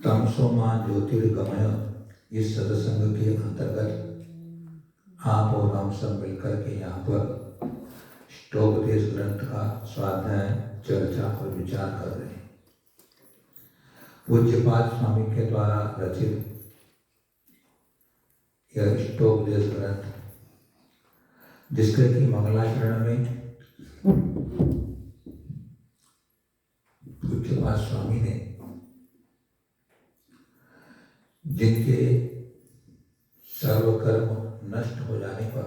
तमसोमा ज्योतिर्गमय इस सत्संग के अंतर्गत आप और हम सब मिलकर के यहाँ पर ष्टोपदेश ग्रंथ का स्वाध्याय, चर्चा और विचार कर रहे हैं। पूज्यपाद स्वामी के द्वारा रचित यह ष्टोपदेश ग्रंथ, जिसके की मंगलाचरण में पूज्यपाद स्वामी ने जिनके सर्वकर्म नष्ट हो जाने पर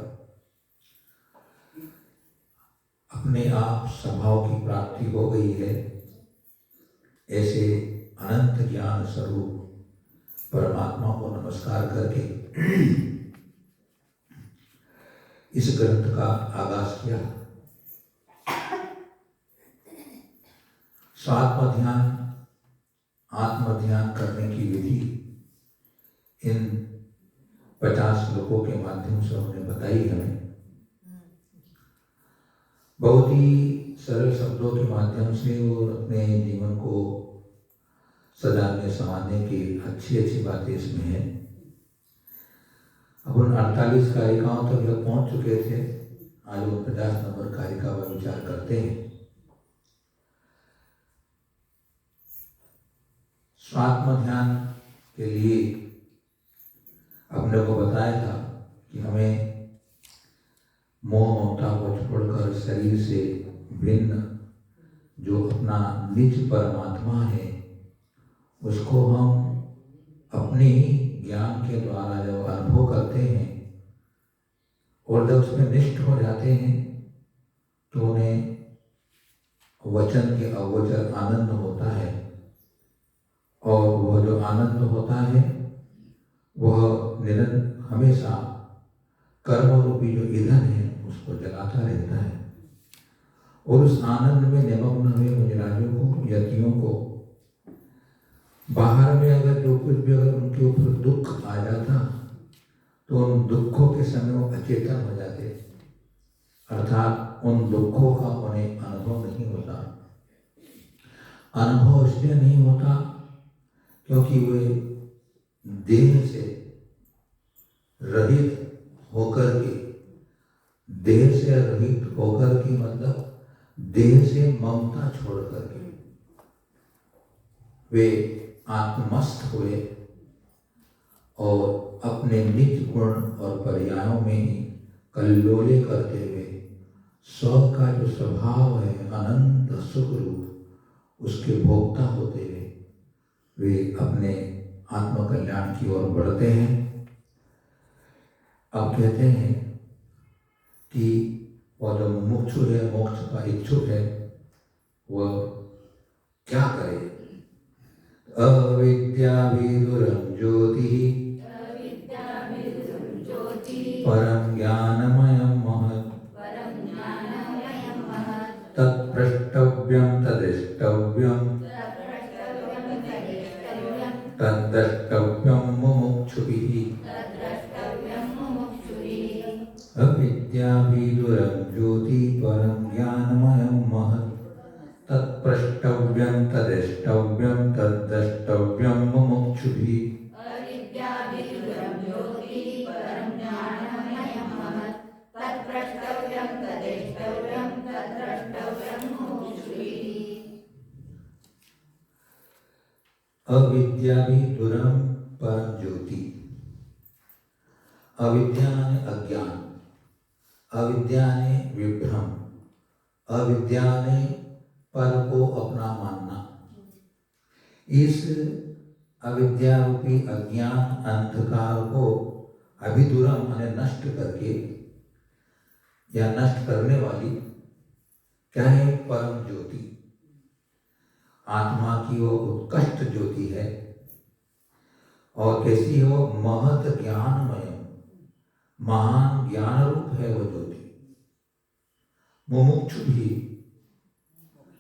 अपने आप स्वभाव की प्राप्ति हो गई है, ऐसे अनंत ज्ञान स्वरूप परमात्मा को नमस्कार करके इस ग्रंथ का आगाज किया। स्वात्म आत्मध्यान करने की विधि इन 50 श्लोकों के माध्यम से उन्होंने बताई हमें। बहुत ही सरल शब्दों के माध्यम से वो अपने जीवन को सजाने संवारने की अच्छी बातें इसमें हैं। अब उन 48 कारिकाओं तक जब पहुंच चुके थे, आज वो 50 नंबर कारिका पर विचार करते हैं। स्वात्म ध्यान के लिए अपने को बताया था कि हमें मोह ममता को छोड़कर शरीर से भिन्न जो अपना निज परमात्मा है, उसको हम अपने ही ज्ञान के द्वारा जब अनुभव करते हैं और जब उसमें निष्ठ हो जाते हैं तो उन्हें वचन के अगोचर आनंद होता है। और वह जो आनंद होता है वह हमेशा कर्म रूपी जो ईंधन है उसको जलाता रहता है। और उस आनंद में निमग्न हुए मुनिराजों को, यतियों को बाहर में अगर जो कुछ भी अगर उनके ऊपर दुख आ जाता तो उन दुखों के समय वो अचेतन हो जाते, अर्थात उन दुखों का उन्हें अनुभव नहीं होता। अनुभव इसलिए नहीं होता क्योंकि वे देह से रहित होकर के, देह से रहित होकर के मतलब देह से ममता छोड़ करके वे आत्मस्थ हुए और अपने निज गुण और पर्यायों में ही कल्लोले करते हुए स्व का जो स्वभाव है अनंत सुख रूप, उसके भोक्ता होते हुए वे अपने आत्म कल्याण की ओर बढ़ते हैं। अब कहते हैं कि वह जो मुमुक्षु है, मोक्ष का इच्छुक है, वह क्या करे? अविद्या विदुरं ज्योतिः परं ज्ञानमयं महत् तत्प्रष्टव्यं तद्रष्टव्यं तद्द्रष्टव्यं मुमुक्षुभिः। अविद्या विदुरं ज्योतिः परं ज्ञानमयं महत् तत्प्रष्टव्यं तद्रष्टव्यं तद्द्रष्टव्यं मुमुक्षुभिः। अविद्या विदुरं परं ज्योति। अविद्या ने अज्ञान, अविद्या ने विभ्रम, अविद्या ने पर को अपना मानना। इस अविद्या रूपी अज्ञान अंधकार को अभिदूरम माने नष्ट करके या नष्ट करने वाली क्या है? परम ज्योति। आत्मा की वो उत्कृष्ट ज्योति है। और कैसी हो? महत ज्ञानमय, महान ज्ञान रूप है वो ज्योति। मुमुक्षु भी,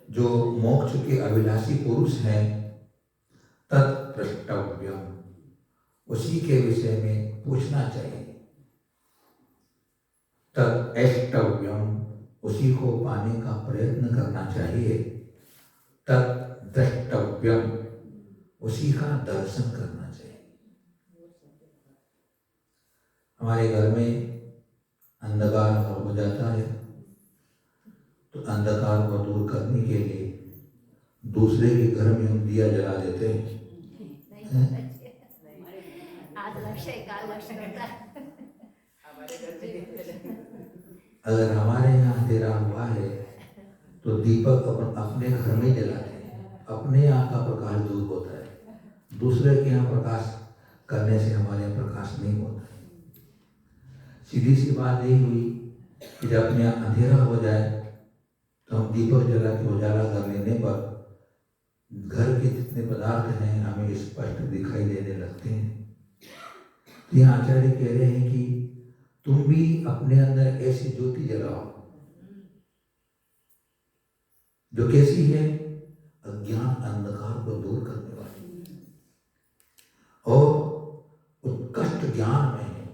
जो मोक्ष के अभिलाषी पुरुष हैं, तत्प्रष्टव्यम, उसी के विषय में पूछना चाहिए। तद्द्रष्टव्यम, उसी को पाने का प्रयत्न करना चाहिए। तद्द्रष्टव्यम, उसी का दर्शन करना चाहिए। हमारे घर में अंधकार अगर हो जाता है तो अंधकार को दूर करने के लिए दूसरे के घर में हम दिया जला देते हैं। अगर हमारे यहाँ अंधेरा हुआ है तो दीपक अपने घर में जलाते हैं, अपने यहाँ का प्रकाश दूर होता है। दूसरे के यहाँ प्रकाश करने से हमारे यहाँ प्रकाश नहीं होता है। सीधी सी बात यही हुई कि जब अपने यहाँ अंधेरा हो जाए तो हम दीपक जला के उजाला कर लेने पर घर के जितने पदार्थ हैं हमें स्पष्ट दिखाई देने लगते हैं। यहाँ आचार्य कह रहे हैं कि तुम भी अपने अंदर ऐसी ज्योति जलाओ जो कैसी है, अज्ञान अंधकार को दूर करने वाली और उत्कृष्ट ज्ञान में है।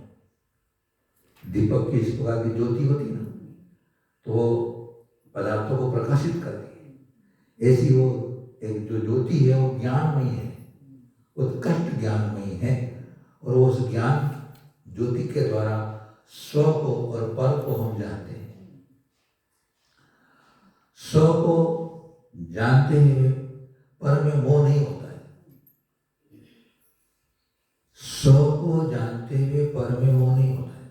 दीपक की इस प्रकार की ज्योति होती ना तो पदार्थों को प्रकाशित करती है, ऐसी वो एक जो ज्योति है वो ज्ञानमयी है, उत्कृष्ट ज्ञानमयी है। और उस ज्ञान ज्योति के द्वारा स्व को और पर को हम जानते हैं। स्व को जानते हुए पर में मोह नहीं होता है। स्व को जानते हुए पर में मोह नहीं होता है।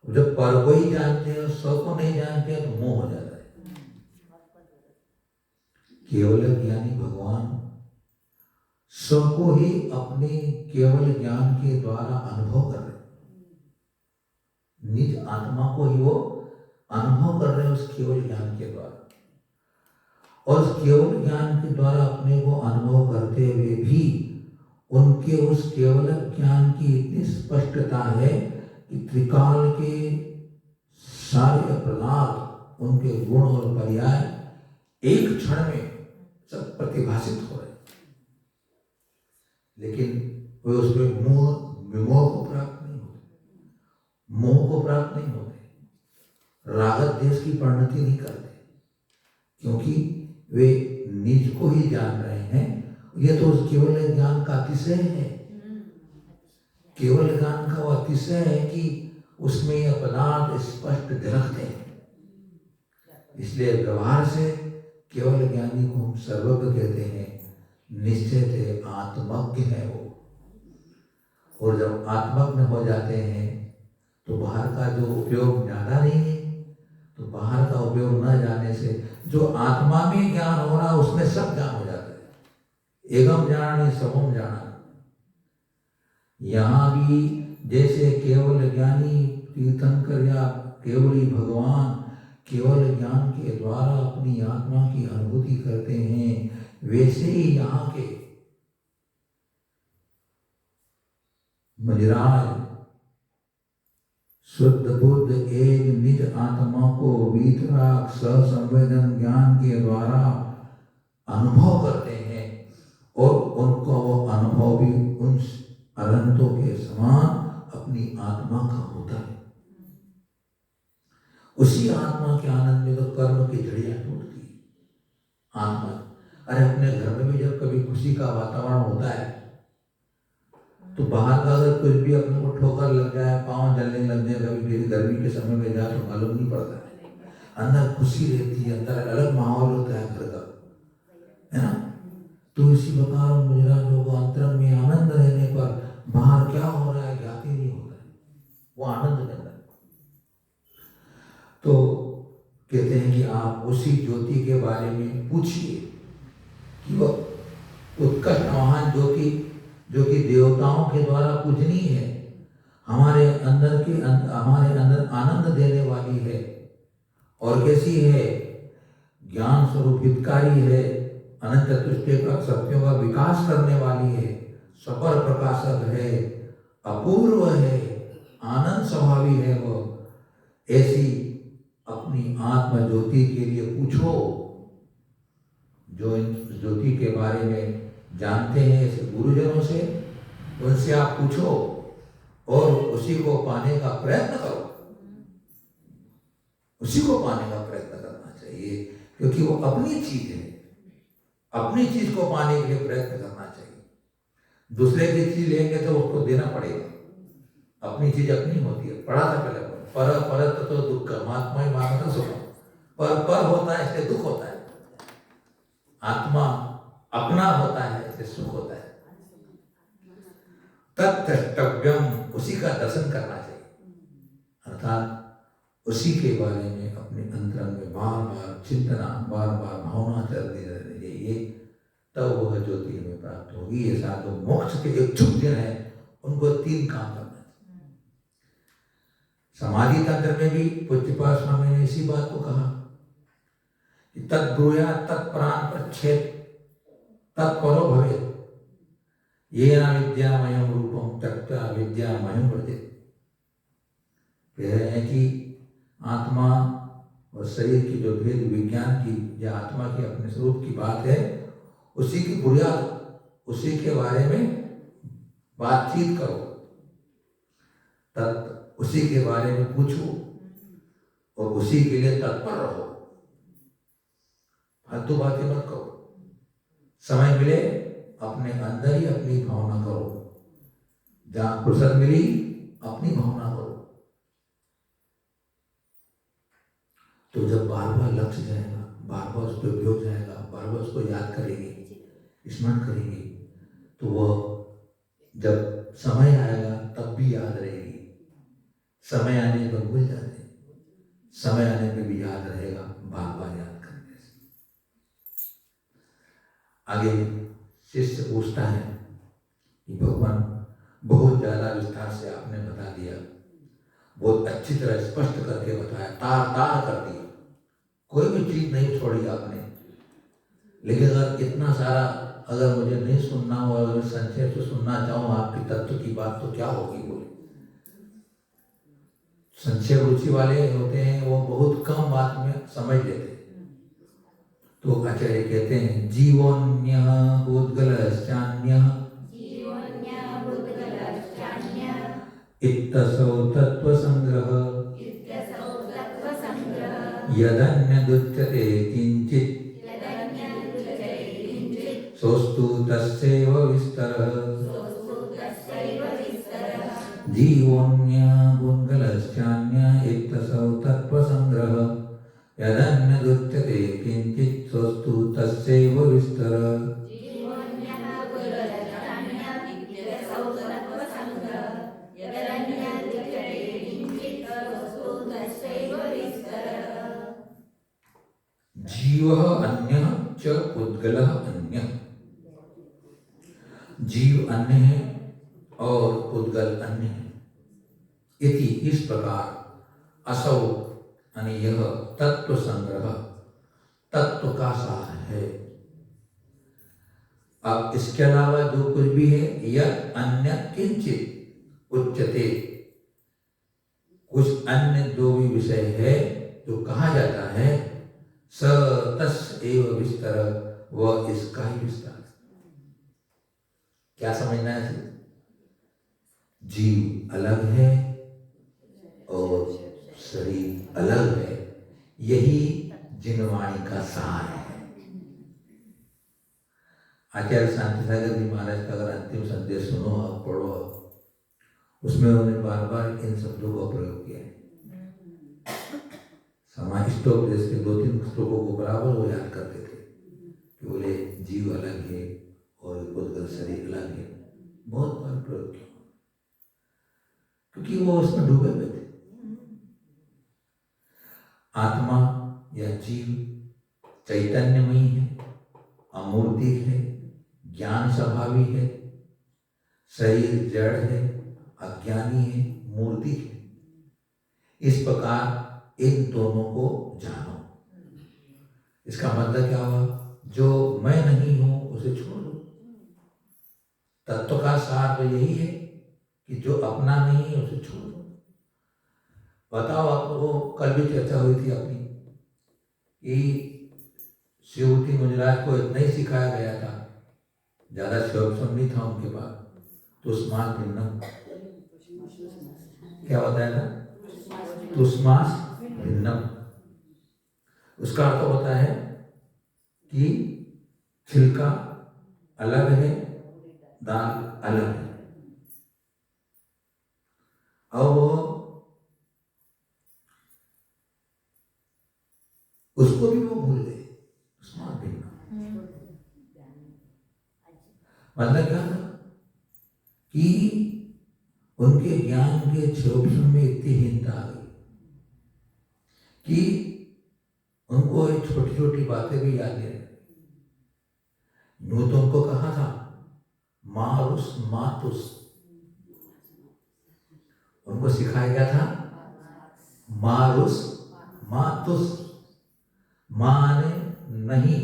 जब पर को ही जानते हैं और स्व को नहीं जानते हैं तो मोह हो जाता है। केवल ज्ञानी भगवान स्व को ही अपने केवल ज्ञान के द्वारा अनुभव कर रहे, निज आत्मा को ही वो अनुभव कर रहे हैं उस केवल ज्ञान के द्वारा। और उस केवल ज्ञान के द्वारा अपने को अनुभव करते हुए भी उनके उस केवल ज्ञान की इतनी स्पष्टता है कि त्रिकाल के सारे पदार्थ, उनके गुण और पर्याय एक क्षण में सब प्रतिभाषित हो रहे, लेकिन वे उसमें विमोह को प्राप्त नहीं होते, मोह को प्राप्त नहीं होते, रागत देश की परिणति नहीं करते, क्योंकि वे निज को ही जान रहे हैं। ये तो उस केवल ज्ञान का अतिशय है। केवल ज्ञान का वो अतिशय है कि उसमें यह पदार्थ स्पष्ट झलकते हैं। इसलिए व्यवहार से केवल ज्ञानी को हम सर्वज्ञ कहते हैं, निश्चित है, आत्मज्ञ है वो। और जब आत्मज्ञ हो जाते हैं तो बाहर का जो उपयोग ज्यादा नहीं है, तो बाहर का उपयोग न जाने से जो आत्मा में ज्ञान हो रहा उसमें सब ज्ञान हो जाता है। एगम ज्ञान सबम ज्ञान। यहाँ भी जैसे केवल ज्ञानी तीर्थंकर या केवली भगवान केवल ज्ञान के द्वारा अपनी आत्मा की अनुभूति करते हैं, वैसे ही यहाँ के मजराज शुद्ध बुद्ध एक निज आत्मा को वीतराग ससंवेदन ज्ञान के द्वारा अनुभव करते हैं और उनको वो अनुभव भी उन अनंतों के समान अपनी आत्मा का होता है। उसी आत्मा के आनंद में तो कर्म की जड़ियां टूटती है। आत्मा अरे अपने घर में भी जब कभी खुशी का वातावरण होता है तो बाहर का अगर कुछ भी अपने को ठोकर लग जाए, पाँव जलने लग जाए, कभी गर्मी के समय में जाए तो मालूम नहीं पड़ता है। अंदर खुशी रहती है, अंदर अलग माहौल होता है घर का, है ना। तो इसी प्रकार मुजराजों को अंतरंग में आनंद रहने पर बाहर क्या हो रहा है ज्ञात ही नहीं होता है, वो आनंद के अंदर। तो कहते हैं कि आप उसी ज्योति के बारे में पूछिए कि वह उत्कृष्ट महान ज्योति जो कि देवताओं के द्वारा पूजनीय है, हमारे अंदर आनंद देने वाली है और कैसी है, ज्ञान स्वरूप हितकारी है, अनंत चतुष्टय का शक्तियों का विकास करने वाली है, सपर प्रकाशक है, अपूर्व है, आनंद स्वभावी है। वो ऐसी अपनी आत्म ज्योति के लिए पूछो। जो इन ज्योति के बारे में जानते हैं ऐसे गुरुजनों से, उनसे आप पूछो और उसी को पाने का प्रयत्न करो। उसी को पाने का प्रयत्न करना चाहिए, क्योंकि वो अपनी चीज है, अपनी चीज को पाने के लिए प्रयत्न करना चाहिए। दूसरे की चीज लेंगे तो उसको देना पड़ेगा, अपनी चीज अपनी होती है। पढ़ा था पहले, पर परत तो दुख महात्मा ही मानता सुख, पर होता है इसलिए दुख होता है, आत्मा अपना होता है इसलिए सुख होता है। तत्द्रष्टव्यम, उसी का दर्शन करना चाहिए, अर्थात उसी के बारे में अपने अंतरंग में बार बार चिंतना, बार बार भावना चलती रहनी चाहिए, तब वह ज्योति हमें प्राप्त होगी। ये साधु मोक्ष के इच्छुक जन है, उनको 3 काम करना चाहिए। समाधि तंत्र में भी पूज्यपाद स्वामी ने इसी बात को कहा कि तद्ब्रूया तत्प्राण प्रच्छेद तत्परो भवेत्, येन विद्यामयं रूपं त्यक्त्वा विद्यामयं व्रजेत्। कह रहे हैं कि आत्मा और शरीर की जो भेद विज्ञान की या आत्मा की अपने स्वरूप की बात है, उसी की बुनियाद, उसी के बारे में बातचीत करो, तब उसी के बारे में पूछो और उसी के लिए तत्पर रहो, फालतू बातें मत करो। समय मिले अपने अंदर ही अपनी भावना करो, जहां फुर्सत मिली अपनी भावना करो। तो जब बार बार लक्ष्य जाएगा, बार बार उस पर उपयोग जाएगा, बार बार उसको याद करेंगे, स्मरण करेंगे, तो वह जब समय आएगा तब भी याद रहेगी। समय आने पर भूल जाते, समय आने पर भी याद रहेगा, बार बार याद करने से। आगे शिष्य पूछता है कि भगवान बहुत ज्यादा विस्तार से आपने बता दिया, बहुत अच्छी तरह स्पष्ट करके बताया, तार तार कर दिया, कोई भी चीज नहीं छोड़ी आपने। लेकिन अगर इतना सारा अगर मुझे नहीं सुनना हो, अगर संक्षेप से सुनना चाहूँ आपकी तत्व की बात, तो क्या होगी? बोले संक्षेप रुचि वाले होते हैं, वो बहुत कम बात में समझ लेते हैं। तो आचार्य कहते हैं जीवोन्यः भूतगलश्चान्यः इत्तसौ तत्त्वसंग्रह यदन्यदुच्यते किंचित् सोऽस्तु तस्यैव विस्तरः। जीवोऽन्यः भूतगलश्चान्यः इत्तसौ तत्त्वसंग्रह यदन्यदुच्यते किंचित् सोऽस्तु तस्यैव विस्तरः। जीव अन्य च पुद्गलः अन्य, जीव अन्य है और पुद्गल अन्य है। इति इस प्रकार असौ यानी यह तत्व संग्रह तत्व का सार है। अब इसके अलावा जो कुछ भी है, यह अन्य किंचित उच्यते, कुछ अन्य जो भी विषय है जो कहा जाता है, स तस् एव विस्तर, वह इसका ही विस्तार। क्या समझना है? जीव अलग है और शरीर अलग है, यही जिनवाणी का सार है। आचार्य शांति सागर जी महाराज का अगर अंतिम संदेश सुनो, आप पढ़ो, उसमें उन्होंने बार बार इन शब्दों का प्रयोग किया है। समाज स्टोक जैसे 2-3 श्लोकों को बराबर वो याद करते थे कि बोले जीव अलग है और पुद्गल शरीर अलग है, बहुत बार प्रयोग किया, क्योंकि वो उसमें डूबे हुए थे। आत्मा या जीव चैतन्यमयी है, अमूर्तिक है, ज्ञान स्वभावी है, शरीर जड़ है, अज्ञानी है, मूर्तिक है। इस प्रकार इन दोनों को जानो। इसका मतलब क्या हुआ? जो मैं नहीं हूं उसे छोड़ दो। तत्व का सार तो यही है कि जो अपना नहीं है उसे छोड़ दो। बताओ, आपको कल भी चर्चा हुई थी अपनी कि शिवती मुजराज को इतना ही सिखाया गया था, ज्यादा शोभन नहीं था उनके पास, तुष्मास भिन्नम, क्या बताया था? तुष्मास भिन्नम। उसका अर्थ होता है कि छिलका अलग है, दाल अलग है। अब उसको भी वो भूल गए। स्मार्ट भिन्न मतलब क्या था कि उनके ज्ञान के क्षोभन में इतनी हीनता आ गई कि उनको ये छोटी छोटी बातें भी याद नहीं। यूं तो उनको कहा था मारुस मातुस, उनको सिखाया गया था मारुस मातुस, माने नहीं,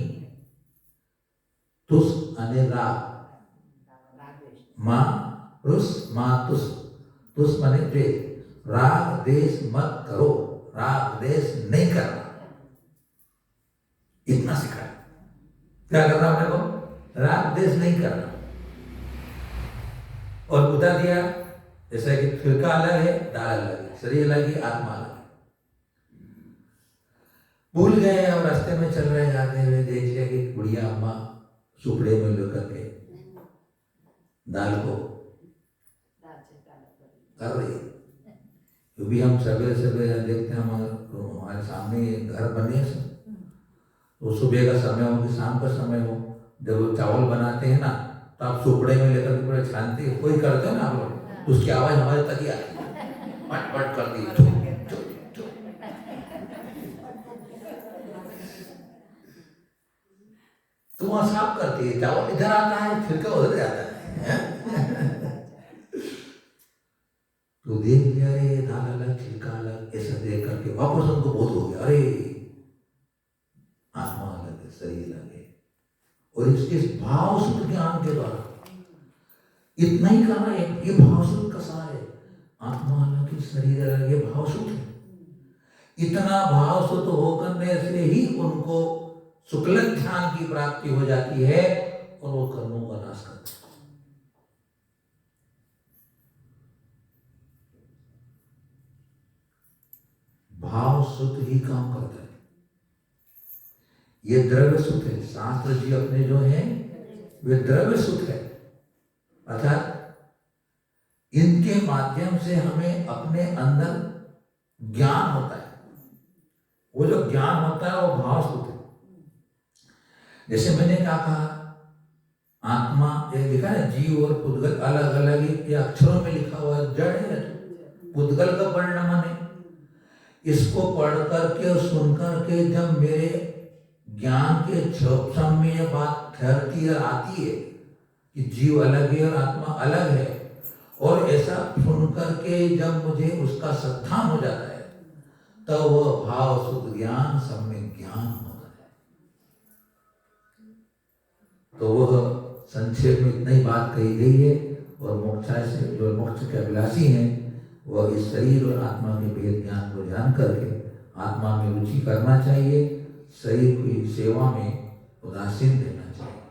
तुस अने राग, मारुस मातुस, तुस माने द्वेष, राग देश मत करो, राग देश नहीं करना, इतना सिखाया। क्या करना अपने को? राग देश नहीं करना। और बता दिया जैसा कि छिलका अलग है, दाल अलग है, शरीर अलग है, आत्मा अलग है। भूल गए और रास्ते में चल रहे जाते हुए देख लिया कि बुढ़िया अम्मा सुपड़े में लेकर के दाल को कर रही है। क्योंकि हम सवेरे सवेरे देखते हैं हमारे सामने घर बने, तो सुबह का समय हो कि शाम का समय हो, जब वो चावल बनाते हैं ना तो आप सुपड़े में लेकर के पूरा छानते हैं, कोई करते हो ना आप लोग, तो उसकी आवाज हमारे तक ही आती है, पट पट कर दी। तो वहां साफ करती है, चावल इधर आता है, छिलका उधर जाता है। तो देख लिया रे दाल अलग छिलका अलग, ऐसा देख करके वापस उनको बोध हो गया, अरे आत्मा अलग है, शरीर अलग है। और इस भाव शुद्ध ज्ञान के द्वारा इतना ही कहा है, ये भाव शुद्ध का सार है। आत्मा अलग है, शरीर अलग, ये भाव शुद्ध है। इतना भाव शुद्ध होकर से ही उनको शुक्ल ध्यान की प्राप्ति हो जाती है और वो कर्मों का नाश करते हैं। भाव शुद्ध ही काम करता है। ये द्रव्य शुद्ध है। शास्त्र जी अपने जो हैं वे द्रव्य शुद्ध है, अर्थात इनके माध्यम से हमें अपने अंदर ज्ञान होता है। वो जो ज्ञान होता है वो भाव शुद्ध है। जैसे मैंने क्या कहा, आत्मा ये लिखा है, जीव और पुद्गल अलग अलग ही अक्षरों में लिखा हुआ है, जड़ है। पुद्गल का परिणाम है। इसको पढ़ करके और सुन करके जब मेरे ज्ञान के क्षोभन में यह बात ठहरती और आती है कि जीव अलग है और आत्मा अलग है, और ऐसा सुन करके जब मुझे उसका सत्थान हो जाता है, तब तो वह भाव शुद्ध ज्ञान सम्यक ज्ञान होता है। तो वह संक्षेप में इतना ही बात कही गई है। और मोक्षाय से जो मोक्ष के अभिलाषी हैं वह इस शरीर और आत्मा के भेद ज्ञान को जान करके आत्मा में रुचि करना चाहिए, शरीर की सेवा में उदासीन रहना चाहिए।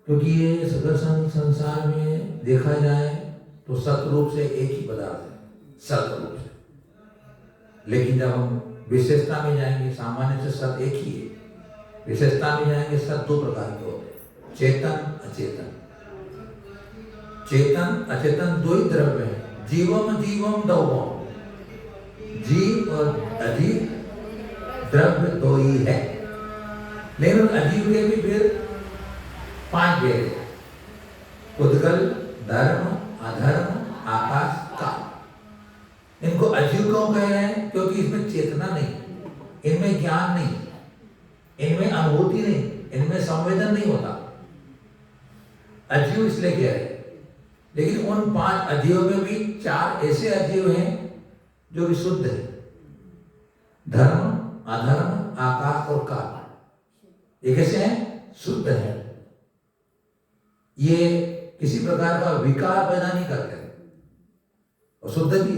क्योंकि ये सदर्शन संसार में देखा जाए तो सत्य रूप से एक ही पदार्थ है, सत्य रूप से। लेकिन जब हम विशेषता में जाएंगे, सामान्य से सत्य एक ही है, विशेषता में जाएंगे सत्य दो प्रकार के होते हैं, चेतन अचेतन। चेतन अचेतन दो ही द्रव्य है, जीवम जीवम दौवम, जीव और अजीव द्रव्य दो ही है। लेकिन अजीव के भी फिर 5 भेद है, पुद्गल, धर्म, अधर्म, आकाश, काल। इनको अजीव क्यों कह रहे हैं? क्योंकि इसमें चेतना नहीं, इनमें ज्ञान नहीं, इनमें अनुभूति नहीं, इनमें संवेदन नहीं होता। अजीव इसलिए कह रहे हैं। लेकिन उन 5 अजीवों में भी 4 ऐसे अजीव हैं जो विशुद्ध है, धर्म, अधर्म, आकाश और काल। ये कैसे हैं? शुद्ध है। ये किसी प्रकार का विकार पैदा नहीं करते और शुद्ध भी।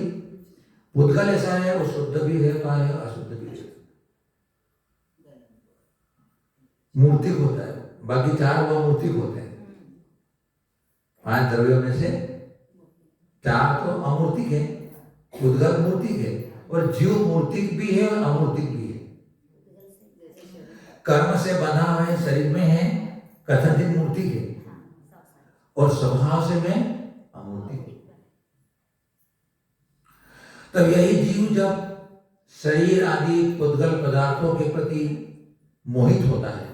पुद्गल ऐसा है, वो शुद्ध भी रहता है, अशुद्ध भी रहता है, मूर्तिक होता है। बाकी 4 वो मूर्तिक होते हैं। 5 द्रव्यों में से 4 तो अमूर्तिक है, पुद्गल मूर्तिक है, और जीव मूर्तिक भी है और अमूर्तिक भी है। कर्म से बंधा हुए शरीर में है कथनचित मूर्ति के, और स्वभाव से मैं अमूर्ति के। तब यही जीव जब शरीर आदि पुद्गल पदार्थों के प्रति मोहित होता है,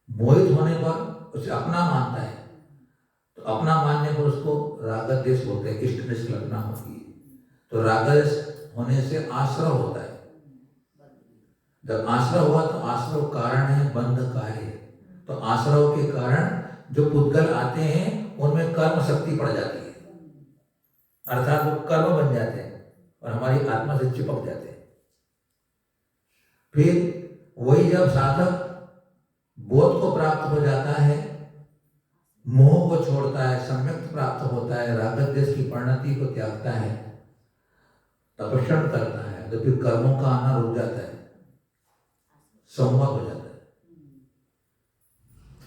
मोहित होने पर उसे अपना मानता है, तो अपना मानने पर उसको रागद्वेष होते हैं, इष्ट निष्ठ कल्पना होती है। तो रागद्वेष होने से आश्रव होता है। जब आश्रव हुआ तो आश्रव कारण है बंध कार्य। तो आश्रव के कारण जो पुद्गल आते हैं उनमें कर्म शक्ति पड़ जाती है, अर्थात वो कर्म बन जाते हैं और हमारी आत्मा से चिपक जाते हैं। फिर वही जब साधक बोध को प्राप्त हो जाता है, मोह को छोड़ता है, सम्यक प्राप्त होता है, रागद्वेष की परिणति को त्यागता है, तपस्या करता है, तो फिर कर्मों का आना रुक जाता है, संवर हो जाता है।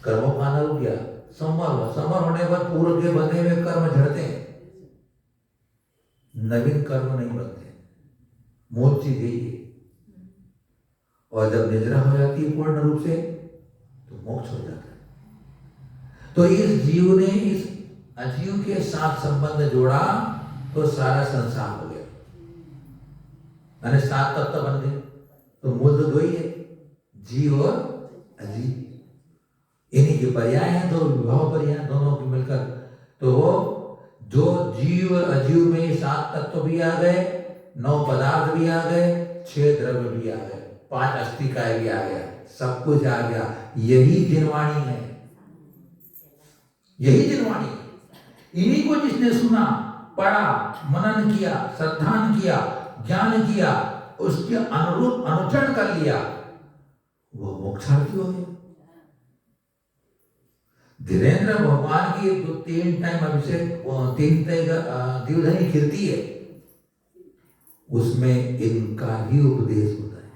कर्मों का आना रुक गया, संवर हुआ। संवर होने पर पूर्व के बंधे हुए कर्म झड़ते हैं, नवीन कर्म नहीं बनते। मूल चीज यही है। और जब निद्रा हो जाती है पूर्ण रूप से तो मोक्ष हो जाता है। तो इस जीव ने इस अजीव के साथ संबंध जोड़ा तो सारा संसार हो गया, यानी 7 तत्व बन गए। तो मूल तो 2 ही है, जीव और अजीव। इन्हीं के पर्याय हैं, 2 विभाव पर्याय दोनों की मिलकर। तो वो जो जीव और अजीव में 7 तत्व भी आ गए, 9 पदार्थ भी आ गए, 6 द्रव्य भी आ गए, 5 अस्थिकाय भी आ गया, सब कुछ आ गया। यही जिनवाणी है, यही जिनवाणी है। इन्हीं को जिसने सुना, पढ़ा, मनन किया, श्रद्धान किया, ज्ञान किया, उसके अनुरूप अनुचरण कर लिया, वो मोक्षार्थी हो गया। धीरेन्द्र भगवान की जो 3 टाइम अभिषेक, 3 दीवधनी खिलती है, उसमें इनका ही उपदेश होता है।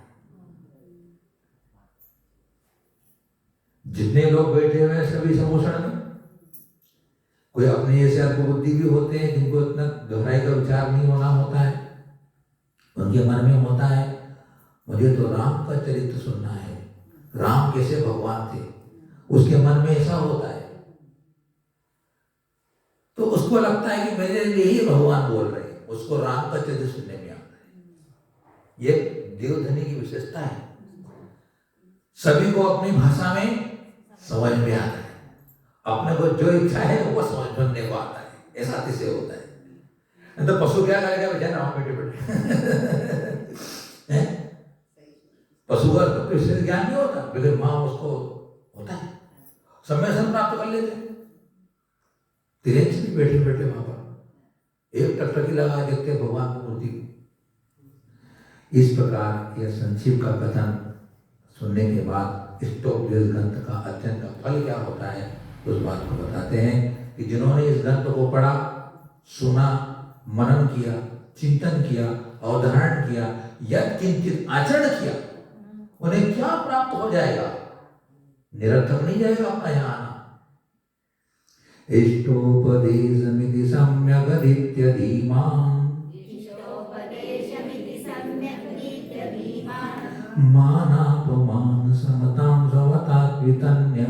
जितने लोग बैठे हुए हैं सभी समोषण में, कोई अपने जैसे अल्पबुद्धि भी होते हैं, जिनको इतना गहराई का विचार नहीं होना होता है, उनके मन में होता है मुझे तो राम का चरित्र सुनना है, राम कैसे भगवान थे, उसके मन में ऐसा होता है। तो उसको लगता है कि मेरे लिए ही भगवान बोल रहे हैं, उसको राम का चरित्र सुनने में आता है। ये देवधनी की विशेषता है। सभी को अपनी भाषा में समझ में आता है, अपने को जो इच्छा है वो समझने को आता है, ऐसा अतिशय होता है। तो पशु क्या करेगा बेचारा, वहां बैठे बैठे पशु का तो किसी ज्ञान नहीं होता, लेकिन माँ उसको होता है, समय से प्राप्त कर लेते हैं। तिरंज भी बैठे बैठे वहां पर एक टकटकी लगा देखते भगवान की मूर्ति को। इस प्रकार यह संक्षिप्त का कथन सुनने के बाद इष्टोपदेश ग्रंथ का अध्ययन का फल क्या होता है, उस बात को बताते हैं कि जिन्होंने इस ग्रंथ को पढ़ा, सुना, मनन किया, चिंतन किया, अवधारण किया, यद किंचित आचरण किया, उन्हें क्या प्राप्त हो जाएगा? निरर्थक नहीं जाएगा अपना यहाँ आना। इष्टोपदेशमिति सम्यगधीत्य धीमान् मानापमान समतां समतात् वितन्य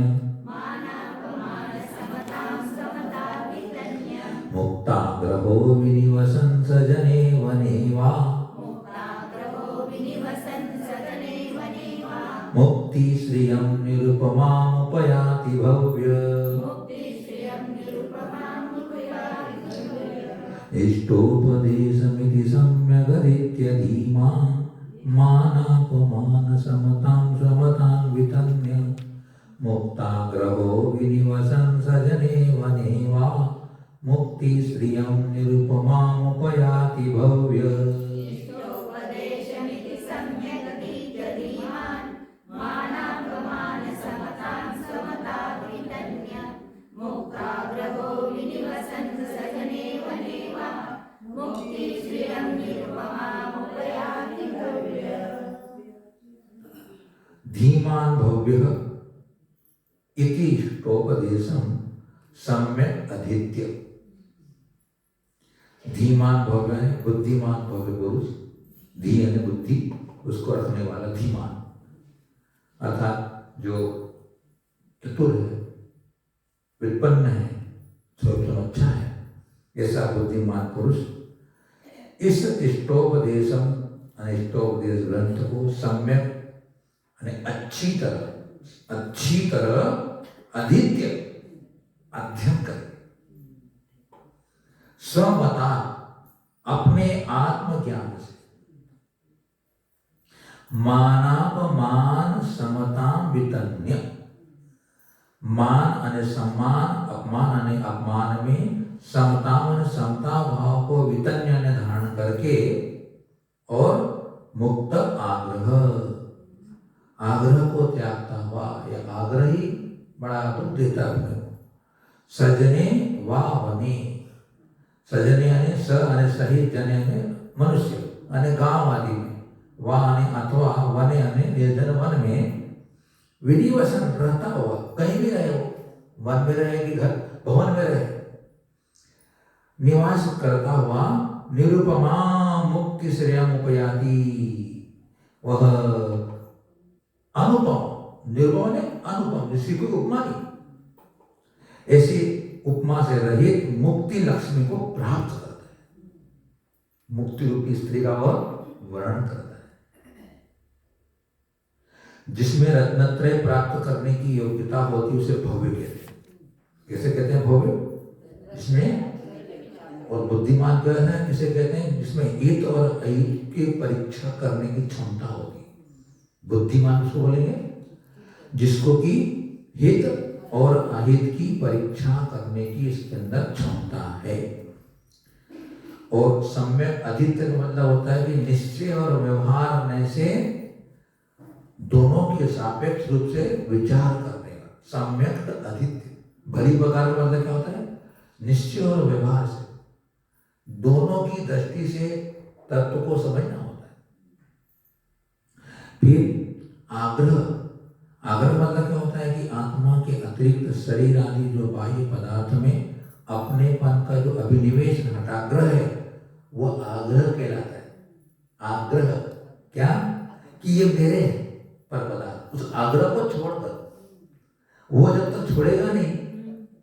मुक्ताग्रहो विनिवसन् सजने वने वा मुक्ति श्रियं निरुपमामुपयाति भव्य। इष्टोपदेशमिति सम्यगधीत्य धीमान् मानापमान समतां समतान् वितन्य मुक्ताग्रहो विनिवसन् सजने वने वा मुक्ति श्रियं निरुपमामुपयाति भव्य। धीमान् भव्यः इति इष्टोपदेशं सम्यक् अधीत्य। धीमान भव्य है, बुद्धिमान भव्य पुरुष, धी यानी बुद्धि, उसको रखने वाला धीमान। अर्थात जो चतुर है, विपन्न है, स्वयं अच्छा है, ऐसा बुद्धिमान पुरुष इस इष्टोपदेशम इष्टोपदेश ग्रंथ को सम्यक अच्छी तरह अधीत्य अध्ययन करे, स्वमता अपने आत्मज्ञान से, मानापमान समताम वितन्य, मान अने सम्मान, अपमान अने अपमान में समता अने समता भाव को वितन्य ने धारण करके और मुक्त आग्रह को त्यागता हुआ, यह आग्रह ही बड़ा दुख देता है। सजने वा वने, सजने अने स अने सहित जने अने मनुष्य अने गांव आदि में, वा अने अथवा वने अने निर्जन वन में विधिवसन रहता हुआ, कहीं भी रहे हो, वन में रहे कि घर भवन में रहे, निवास करता हुआ निरुपमा मुक्ति श्रेयम उपयाति, वह अनुपम, निरुपम ने अनुपम, जिसकी कोई उपमा नहीं, ऐसी उपमा से रहित मुक्ति लक्ष्मी को प्राप्त करता है, मुक्ति रूपी स्त्री का वह वर्णन करता है, जिसमें रत्नत्रय प्राप्त करने की योग्यता होती है, उसे भव्य कहते हैं। कैसे कहते हैं भव्य? जिसमें, और बुद्धिमान कहते हैं किसे कहते हैं? जिसमें हित और अहित की परीक्षा करने की क्षमता होगी। बुद्धिमान उसको बोलेंगे जिसको कि हित और अहित की परीक्षा करने की इसके अंदर क्षमता है। और सम्यक अधीत्य का मतलब होता है कि निश्चय और व्यवहार में से दोनों के सापेक्ष रूप से विचार करने का सम्यक अधीत्य। भली प्रकार का मतलब क्या होता है? निश्चय और व्यवहार से दोनों की दृष्टि से तत्व को समझना होता है। फिर आग्रह, आग्रह मतलब क्या होता है कि आत्मा के अतिरिक्त शरीर आदि जो बाह्य पदार्थ में अपनेपन का जो अभिनिवेश हटाग्रह है वो आग्रह कहलाता है। आग्रह क्या? कि ये मेरे हैं पर पदार्थ, उस आग्रह को छोड़कर, वो जब तक छोड़ेगा नहीं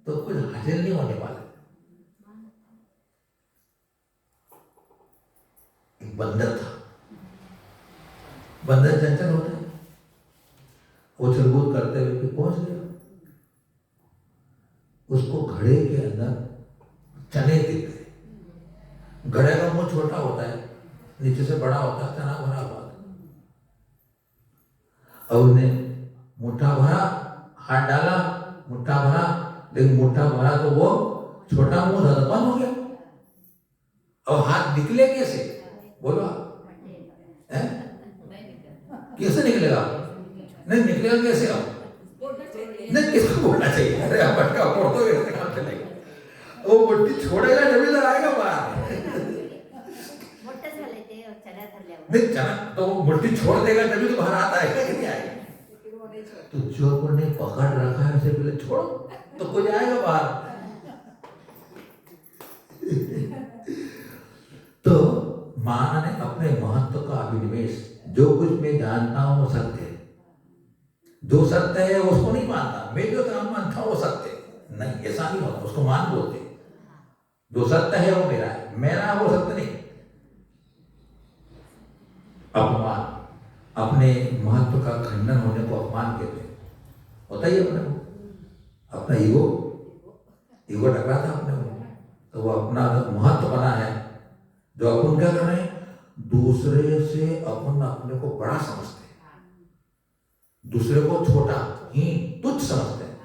तो कुछ हासिल नहीं होने वाला। एक बंदर था, बंदर चंचल होता है, उछल-कूद करते हुए पहुंच गया, उसको घड़े के अंदर चने दिख गए। घड़े का मुंह छोटा होता है, नीचे से बड़ा होता है, चना भरा हुआ था। और उसने मुट्ठा भरा, हाथ डाला, मुट्ठा भरा, लेकिन मुट्ठा भरा तो वो छोटा मुंह था तो बंद हो गया। और हाथ निकले कैसे? बोलो कैसे निकलेगा? नहीं निकलेगा कैसे? आप नहीं, किसको बोलना चाहिए? अरे आप भटका फोड़ दो, ऐसे काम चलेगा। वो मुट्ठी छोड़ेगा जब इधर आएगा बाहर। नहीं चना तो वो मुट्ठी छोड़ देगा तभी तो बाहर आता है, नहीं आएगा। तो चोर ने पकड़ रखा है, उसे पहले छोड़ो तो कोई आएगा बाहर। तो मान ने अपने महत्व का अभिनिवेश, जो कुछ मैं जानता हूं वो सत्य है, जो सत्य है उसको नहीं मानता, मैं जो काम मानता हूं वो सत्य है, नहीं ऐसा नहीं होता, उसको मान बोलते। जो सत्य है वो मेरा है, मेरा वो सत्य नहीं। अपमान, अपने महत्व का खंडन होने को अपमान कहते हैं। होता ही अपने को, अपना ईगो टकरा था अपने को, तो वो अपना महत्व बना है। जो अपन क्या कर रहे हैं? दूसरे से अपन अपने को बड़ा समझते हैं, दूसरे को छोटा ही तुच्छ समझते हैं।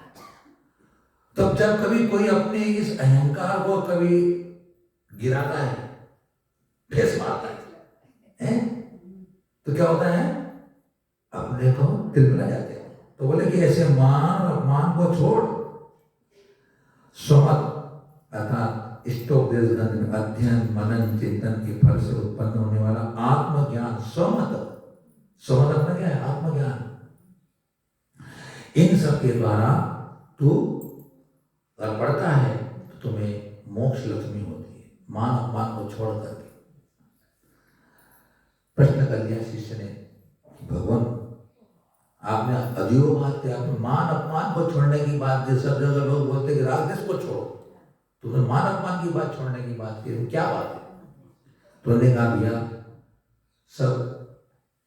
तब जब कभी कोई अपने इस अहंकार को कभी गिराता है, ठेस मारता है, तो क्या होता है? अपने को तिलमिला जाते हैं। तो बोले कि ऐसे मान और अपमान को छोड़, स्वमत अर्थात इष्टोपदेश ग्रंथ में अध्ययन मनन चिंतन के फल से उत्पन्न होने वाला आत्मज्ञान, स्वमत, स्वमत अपना क्या है? आत्मज्ञान। इन सब के द्वारा तू अगर पढ़ता है तो तुम्हें मोक्ष लक्ष्मी होती है, मान अपमान को छोड़ करके। प्रश्न कर लिया शिष्य ने, भगवान आपने अधियो बात किया, आपने मान अपमान को छोड़ने की बात की। सब जगह लोग बोलते कि राग देश को छोड़ो, तुमने मान अपमान की बात छोड़ने की बात की, क्या बात है? तो उन्होंने कहा भैया सब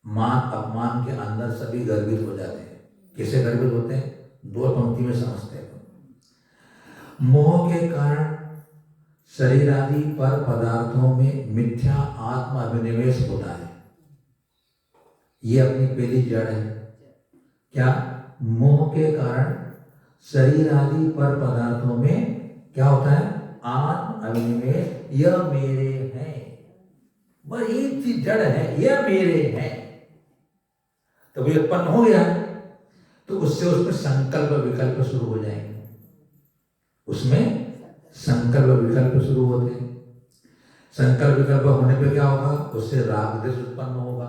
मान अपमान के अंदर सभी गर्वित हो जाते हैं। कैसे गर्वित होते हैं? दो पंक्ति में समझते हैं। मोह के कारण शरीर आदि पर पदार्थों में मिथ्या आत्म अभिनिवेश होता है। ये अपनी पहली जड़ है। क्या? मोह के कारण शरीर आदि पर पदार्थों में क्या होता है? आत्म अभिनिवेश। यह मेरे हैं, बस एक चीज जड़ है, यह मेरे हैं। तो वो उत्पन्न हो गया तो उससे उसमें संकल्प विकल्प शुरू हो जाएंगे। उसमें संकल्प विकल्प शुरू होते हैं। संकल्प विकल्प होने पे क्या होगा? उससे राग देश उत्पन्न होगा,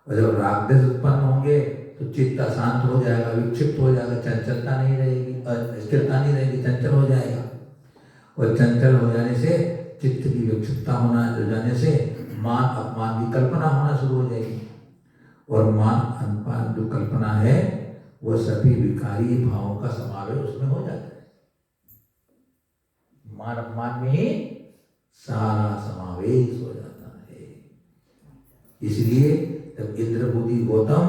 और जब राग देश उत्पन्न होंगे तो चित्त अशांत हो जाएगा, विक्षिप्त हो जाएगा, चंचलता नहीं रहेगी, स्थिरता नहीं रहेगी, चंचल हो जाएगा। और चंचल हो जाने से, चित्त की विक्षिप्तता होना हो जाने से मान अपमान की कल्पना होना शुरू हो जाएगी। और मान अपमान जो कल्पना है वो सभी विकारी भावों का समावेश उसमें हो जाता है। मान अपमान में ही सारा समावेश हो जाता है। इसलिए जब इंद्रभूति गौतम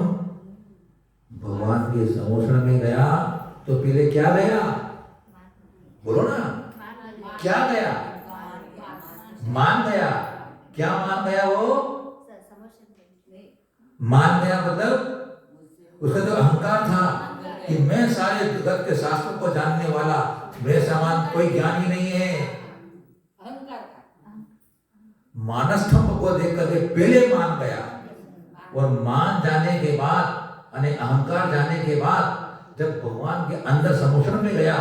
भगवान के समोषण में गया तो पहले क्या गया? बोलो ना, क्या गया? मान गया। क्या मान गया? वो मान गया मतलब उसका जो अहंकार था कि मैं सारे जगत के शास्त्रों को जानने वाला, मेरे समान कोई ज्ञानी नहीं है। मानस्तंभ को देख करके पहले मान गया, और मान जाने के बाद, यानी अहंकार जाने के बाद जब भगवान के अंदर समोषण में गया,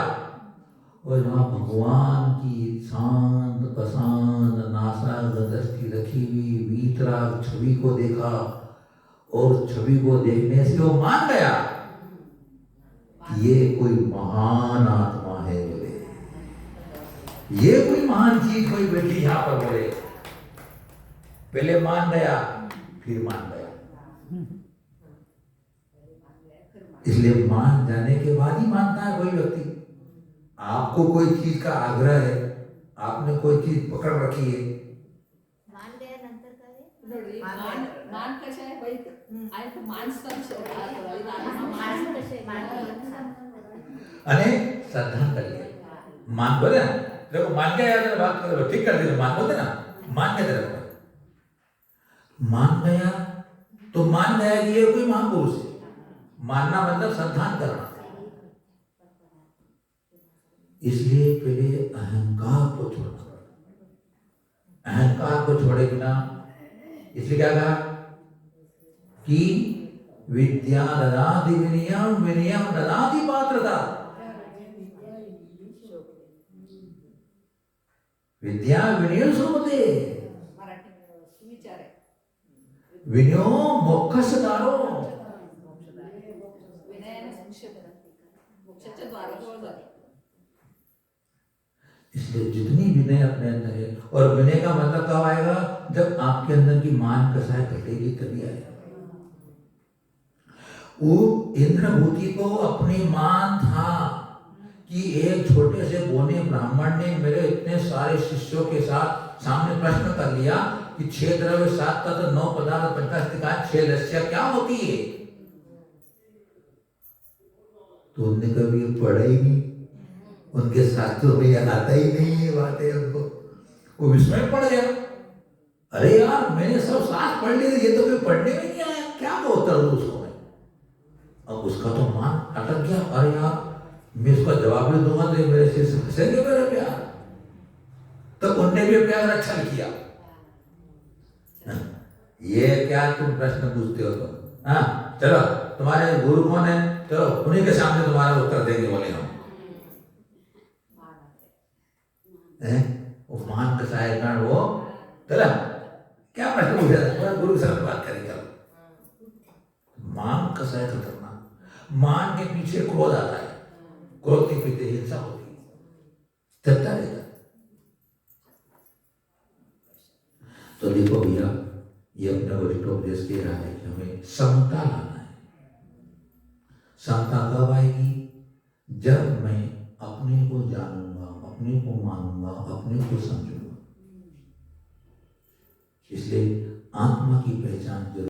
और वहां भगवान की शांत अशांत नासा दृष्टि रखी हुई वीतराग छवि को देखा, और छवि को देखने से वो मान गया कि ये कोई महान आत्मा है। बोले ये कोई महान चीज कोई बैठी यहां पर। बोले पहले मान गया, फिर मान गया। इसलिए मान जाने के बाद ही मानता है कोई व्यक्ति। आपको कोई चीज का आग्रह है, आपने कोई चीज पकड़ रखी है, मान गया नंतर काय मान कशा आहे बाई आणि तो मानस्तंभ अने श्रद्धा करिए। मान बोले ना, देखो मान गया यार, बात करो ठीक कर दिया, मान बोलते ना, मान के तरफ मान गया तो मान गया कि ये कोई महापुरुष है। मानना मतलब श्रद्धा करना। इसलिए पहले अहंकार को छोड़ना पड़ता। अहंकार को छोड़े बिना, इसलिए क्या कहा कि विद्या ददाति विनयम, विनयम ददाति पात्रता। विद्या विनय सोबते विनयो मोक्षस्य दारो। इसलिए जितनी विनय अपने अंदर है, और विनय का मतलब कब आएगा? जब आपके अंदर की मान कसाय घटेगी तभी आएगा। वो इंद्रभूति को अपनी मान था कि एक छोटे से बोने ब्राह्मण ने मेरे इतने सारे शिष्यों के साथ सामने प्रश्न कर लिया कि 6 द्रव्य 7 तत्व 9 पदार्थ 50 6 लस्सियां क्या होती है? तो उनने कभी पढ़ा ही नहीं, उनके शास्त्रों में यह आता ही नहीं है बातें उनको। वो विस्मय पड़ गया, अरे यार मैंने सब शास्त्र पढ़ लिए, ये तो कोई पढ़ने में नहीं आया, क्या मैं उत्तर दूं उसको मैं? अब उसका तो मान अटक गया, अरे यार मैं इसका जवाब भी दूंगा तो मेरे से हंसेंगे मेरे प्यार। तो उनने भी प्यार अच्छा किया। ये क्या तुम प्रश्न पूछते हो? तो हाँ चलो, तुम्हारे गुरु कौन है? चलो उन्हीं के सामने तुम्हारा उत्तर देंगे। बोले हम वो मान का शायद कारण वो चला क्या प्रश्न पूछा? गुरु के साथ बात करेंगे। मान का शायद खतरनाक, मान के पीछे क्रोध आता है, क्रोध के पीछे हिंसा होती है, चलता रहता। तो देखो भैया, ये अपना वरिष्ठोपदेश कह रहा है कि हमें समता लाना है। समता कब आएगी? जब मैं अपने को जानूंगा, अपने को मानूंगा, अपने को समझूंगा। इसलिए आत्मा की पहचान जरूर